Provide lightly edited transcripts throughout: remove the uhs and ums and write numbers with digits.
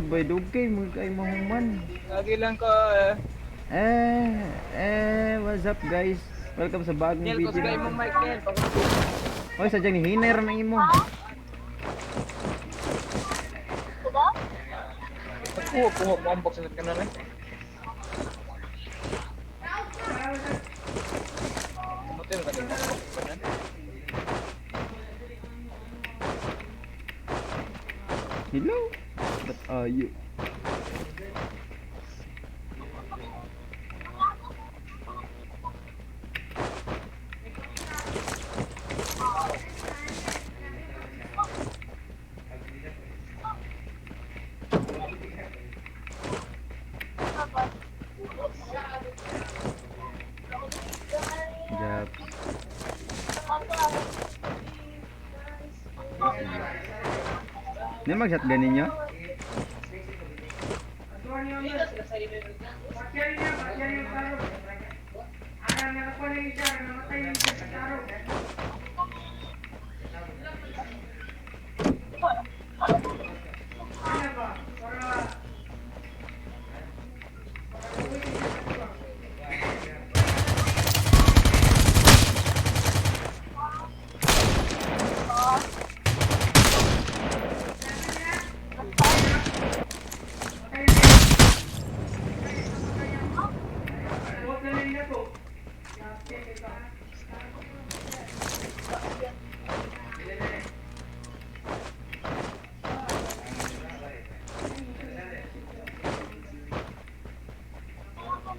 bay dugay mo kay mahuman. Lagi lang ko What's up guys? Welcome sa bagong Nel, video. kusgay mo mic Nel. Oy, sadyang hiner na imo. Kuha mo ang box na kanan eh. Motel ka din. Hello. What are you? Jap. Ini mag-shotgun ninyo?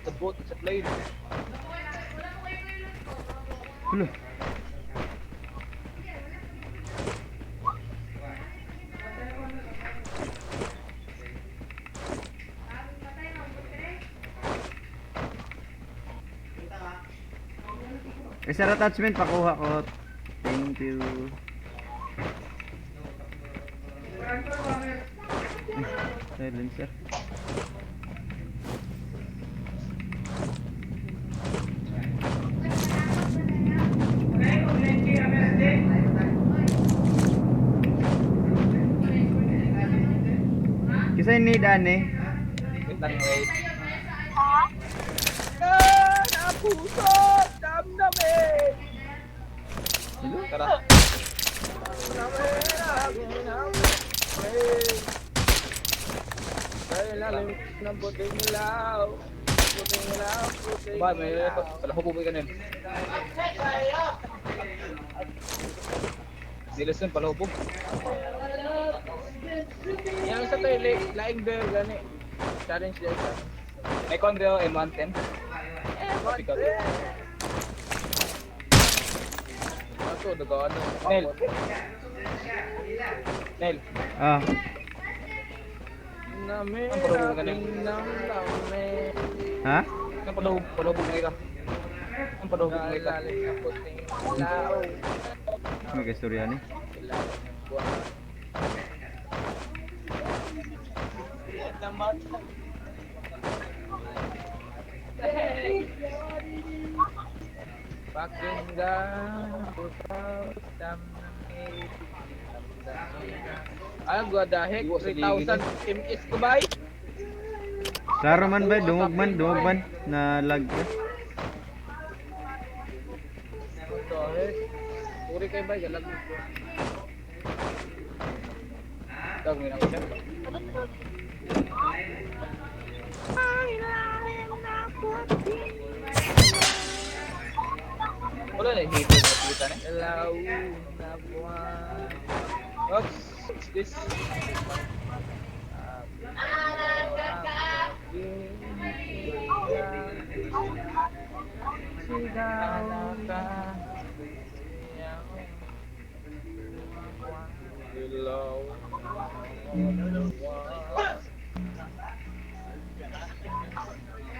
The boat is a plane. Hello. Reset attachment pakuha ko. Thank you. Silencer. Kasi need ane. Wait lang, wait. Napuso! Damdamin! Hello? Tara. Dahil lalim ng puting ilaw. Puting ilaw, puting ilaw. Ba, may palahubo ka nun. Dilas nun, palahubo. Yan sa tayo, laing bear, gani. Challenge dyan siya. May kondreo, M110. M110! Ito, dagaan na. Nel. Nel. Ah. Ang palubog ka nil. Ha? Ang palubog ka. Ang palubog ka. May kastorya ni. Pakinggan ay gua dahek 3,000 ms ko bay. Klaro man ba? Dungog man na lag. Dahek. Uri kay bay galag. Tawag mo na ko siya. Wala na hito na kita na. Hello, na buwan. What's this?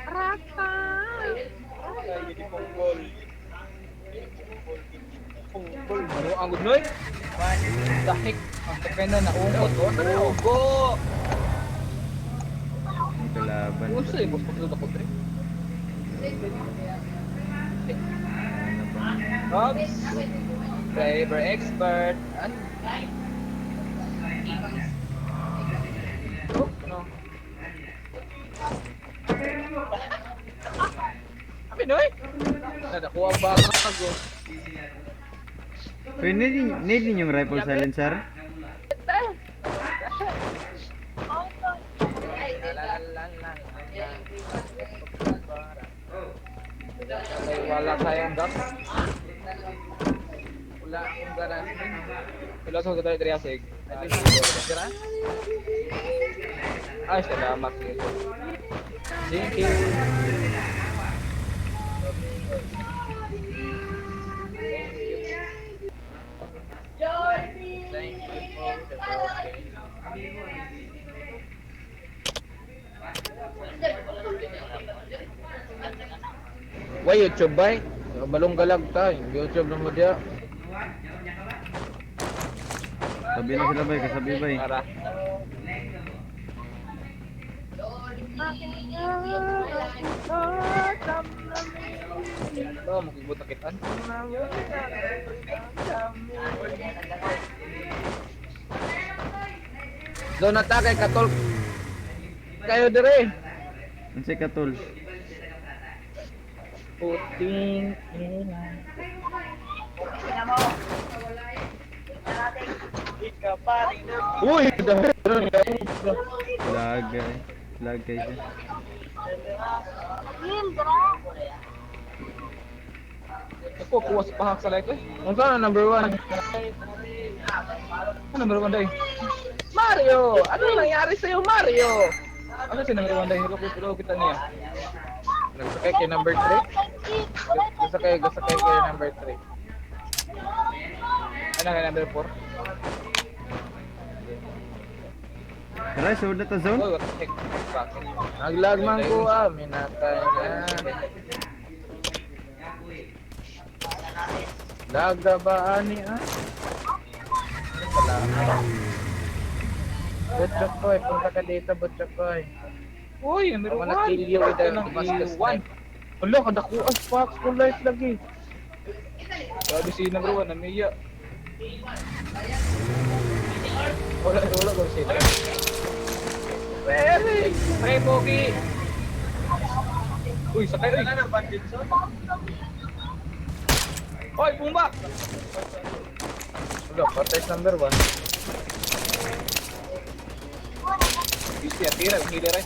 Rata. Lagi di Ponggol. Ano ang gudnoy? Dahik. Ang tekena na umot. Ugo. Ang kalaban. Uso eh, boss pagkakot ako tre. Robs. Driver expert. Oh, no. Noy. Nadakuha ang bago. Uy, need ninyong rifle silencer? Ay, wala tayong gas. Wala akong ganas. Wala sa gadari dari asig. Ay, salamat. Thank you. Thank you for the birthday. Why YouTube bay? Balong galag ta, YouTube na mo dia. Sabi na sila bay, kasabi bay. Para. Oh, makikibot kitan. Do na ta kay katol. Kayo dire. Unsay katol? Puting ilan. Uy, dahil Lagay. Lagay siya. ako kuha sa pahak sa like eh. Ano na number 1? Ano number 1 day? Mario! Ano nangyari sa iyo, Mario? Ano si number 1 day? Hello kita niya. Nagsakay kay number 3? Gasakay kay number 3. Ano kay number 4? Tara, sold na ta zone? Oh, naglag man ko minatay na. Lagabaan ni Salamat. Butchok ko punta ka dito, Butchok ko Uy, number 1. Kill you with the Damascus knife. Hala, kadakuan Fox full life lagi. Sabi si number 1 namiya. Wala ko sila. Pre, Pogi! Uy, sakay rin! Hoy, bumba! Wala, patay sa number 1. Busy, tira, hindi rin.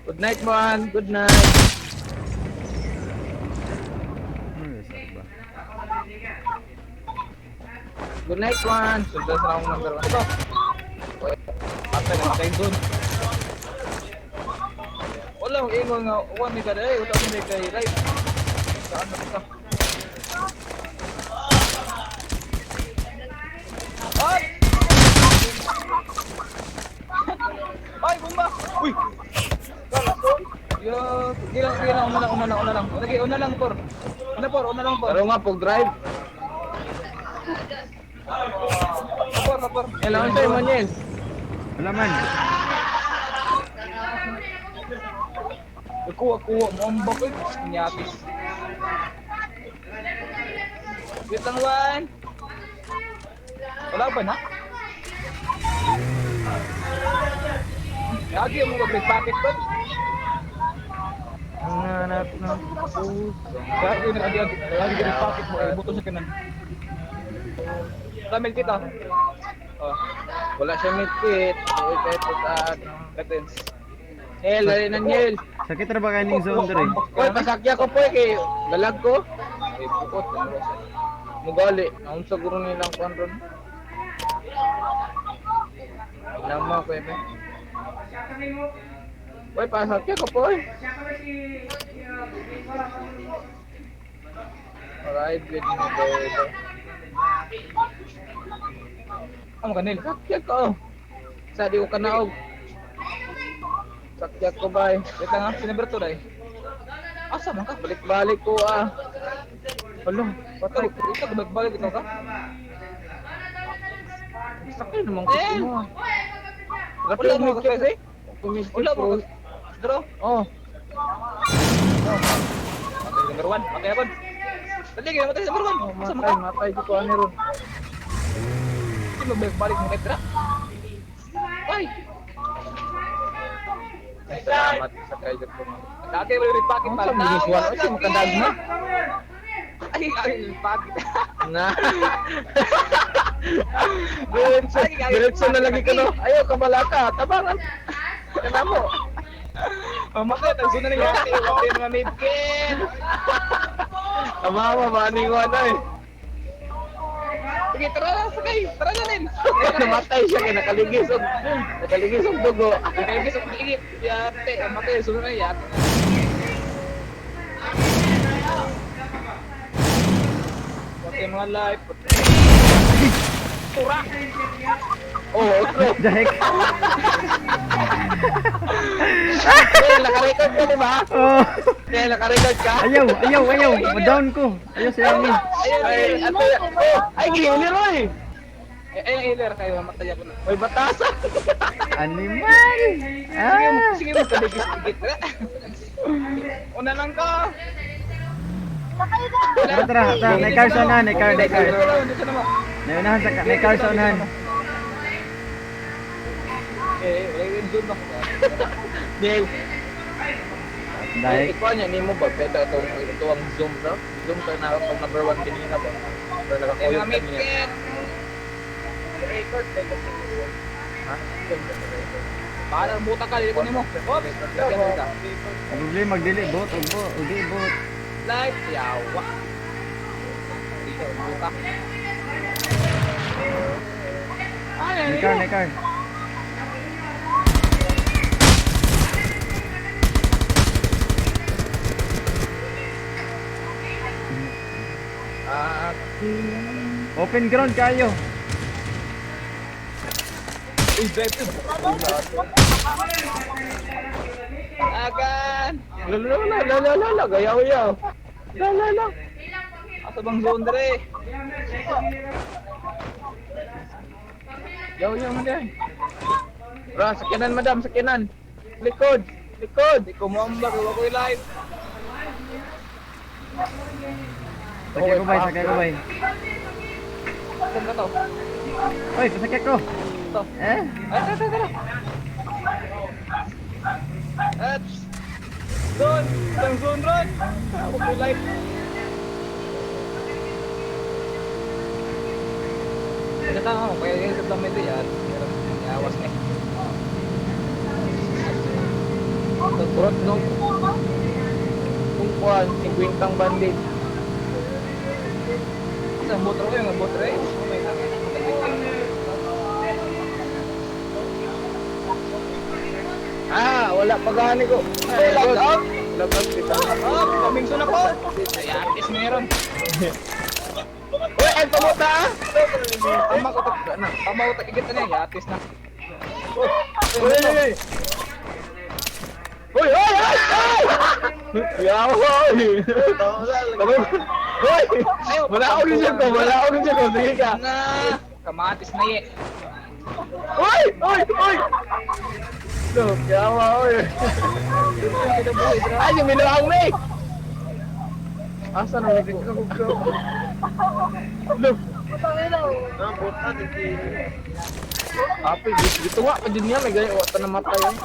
Good night, man! Good night! Ano yung isa ba? Good night, man! Sundan sa akong number 1. Ito! Patay doon. Wala akong ingon nga, uwan ni kada wala akong may kay right. Saan na ito? Ay! Ay, bumba! Uy! Yo, gilang, una lang. Lagi, una lang, por. Una lang, por. Pero nga, pag-drive. Por. Kailangan sa'yo, Manuel. Wala man. Kuha, mambak eh. Nyatis. Wait lang, Juan. Wala ba na? Lagi mo mag-packet ba? Ang hanap ng puso. Lagi mag-packet mo. Buto sa kanan. Tamil kita. Oh. Wala siya medkit. Kahit putaan. Katens. Lari na Niel. Sakit ra ba kaning zone dere? Oy, pasakya ko po kay galag ko. Ay, pukot. Mugali. Ang siguro nilang kontrol. Lama ko eme. Oy, pasakya ko po. Alright, good mo baby. Amo kanil. Sakya ko. Sa di ko kanaog. Sakya ko bay. Wait lang si number 2 dai. Asa man ka? Balik-balik ko Alo, patay. Ikaw balik ito ka? Sakay naman ko mo. Wala mo ka kasi? Wala mo ka. Draw? Oh. Number 1. Patay abon. Dali ka matay number 1. Matay ko ani ron. Sino balik mo kay Tra? Ay. Salamat sa kayo po. Dati mo rin pakit pa. Ang visual ko siya makadag na. Ay, pakit. Na. Diretso na lagi ka no. Ayaw kabalaka. Tabangan. Kana mo. Mamakit, ang sunod na yate. Wate mga mipkin. Tama, maning wala eh. Sige, tara na, sakay. Tara na rin. Namatay siya kaya nakaligis ang dugo. Nakaligis ang ligit. Yate, mamatay. Sunod na yate. Wate mga life. Tura. Oh, otro. The heck? Kaya nakarecord ka, di ba? Oh. Kaya nakarecord ka? Ayaw. Madown ko. Ayaw si Ami. Ay, healer oy! Ay, healer kayo, mataya ko na. May batasan! Animal! Ah! Sige mo, kaligis-ligit. Una lang ka! Tara. May car sa unahan. May car. Naunahan sa may car sa unahan. Eh, wala yung zoom ako. Dave! Dahil. Ikaw niya, hindi mo ba? Pero ito ang zoom, bro. Zoom ka na pag number 1 kanina ba? Pero nakakuyog kanina. Record tayo kasi. Ha? Parang buta ka, lilikunin mo. Oops! Lagyan ka. Problema magdili bot. Udi bot. Live, yawa. Dito, buta. May car. Open ground kayo. Agan! Lala, gayaw-yaw. Lala. Asa bang zone dere? Yaw-yaw mo din. Bro, sakinan madam, sakinan. Likod. Ikaw mo ang bago ko live. Sakay ko bay. Saan ka to? Oy, pasakay ko. Ito. Eh? Tara. At zone! Isang zone run! Ako po live. Natanga ko, kaya yung sa dami ito yan. Yawas na eh. Nagburot no? Kung kuhan, 50 bandit. Isang botro ko yung botro eh. Wala pagani ko. Lag out. Kaming sunod ko. Ay, artist meron. Uy, ang pamuta ah. Tama ko na. Tama ko takigit na niya, artist na. Uy! Yahoy! Uy! Wala ako rin siya ko. Sige ka. Kamatis na ye. Uy! Look, yawa, oy. Ay, yung minuang make! Asa na make ka ko? Look! Api, dito nga, pa din niya, may gaya, wata na matay yan.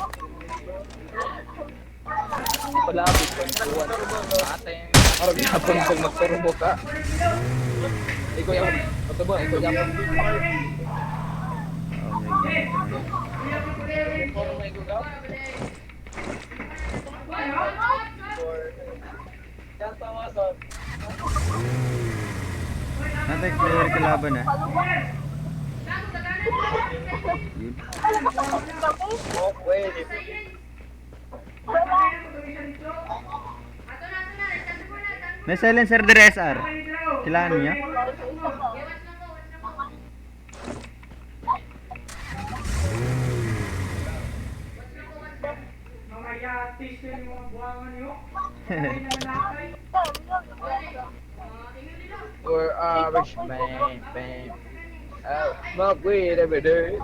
Palabit ko, nikuwan. Matay. Parang yapon pag magturbo ka. Ikaw yapon. Ikaw yapon. Nanti clear kelaban ya. May silencer dari SR. Kailangan niya. We're Irish man. Smoke weed every day.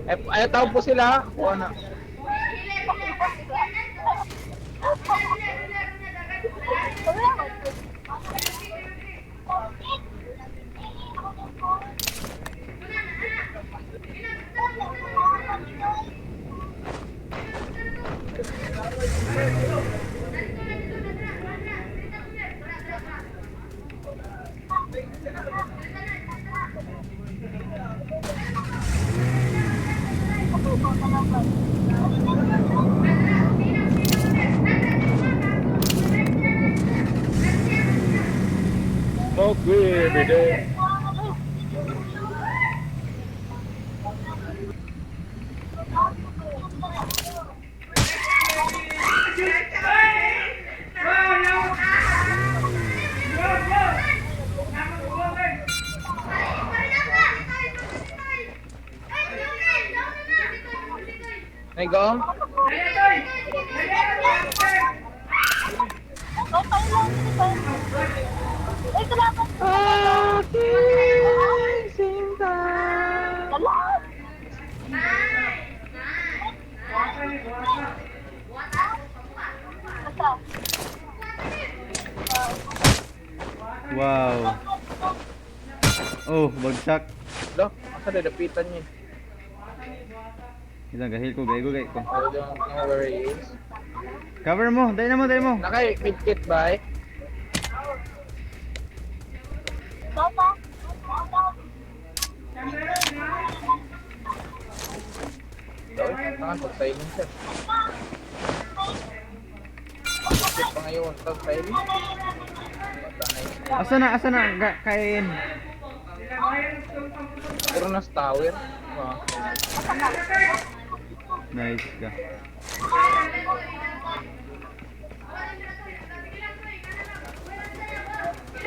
Ayaw tawag po sila. O na. Smoke weed every day. Nagong? Wow. Oh, bagsak. Lo, asa dadapitan niya? Isang gahil ko, gay ko. I don't know where he is. Cover mo, dahil mo, dahil mo. Nakay midkit ba eh? Tangan pag silent siya. Midkit pa ngayon, pag silent. Asa na, kain. Puro na sa tower. Nice ka.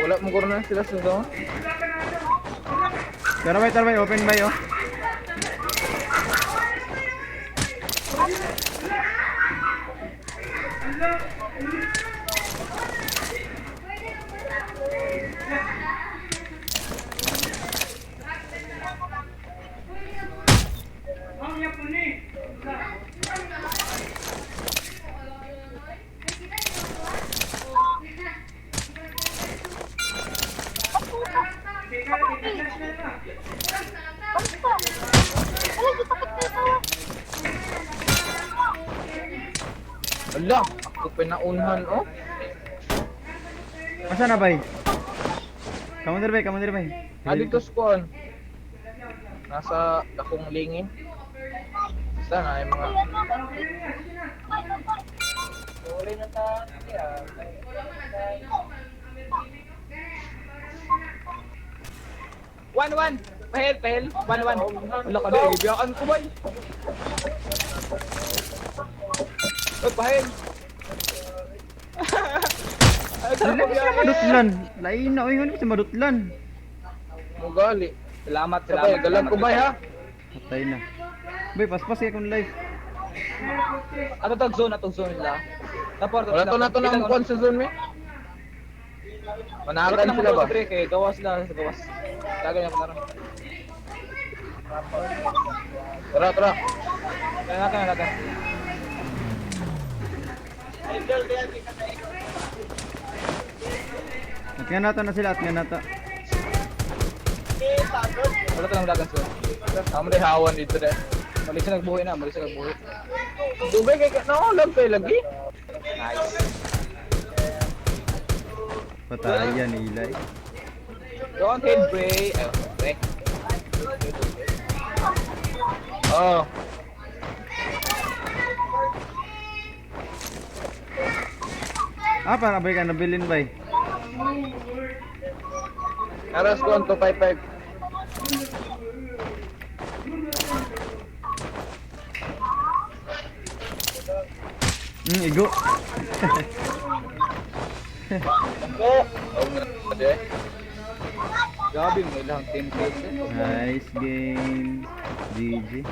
Wala mo guro na sila sa zone. Tarbay, open bay, oh. Ala, ako pinaunhan oh. Asa na bay? Commander bay. Dito squad. Nasa akong lingin. Sana ay mga Uli na ta. One. Pahel. 1-1. Wala ka na, ibiyakan ko ba? Oy, pahel. Madutlan. Lain na, oy, ano sa madutlan? Mugali. Salamat. Galag ko ba ha? Patay na. Bay, paspas kaya kung live. Atong zone nila. Wala to na to ng kwan sa zone me. Managan sila ba? Kay gawas na sa gawas. Tagay na pala. Tara. Kaya natin. At nga nato na sila, Wala to lang dagan sila. Amo day hawan dito deh. Mali sa nagbuhay. Dugay kay no lang kay lagi. Nice. Patayan nila eh. Don't hit Bray. Bray. Oh. Para bay ka nabilin bay. Aras ko on 255. Igo. Oh, deh. Gabi mo ilang team kills. Nice game. GG.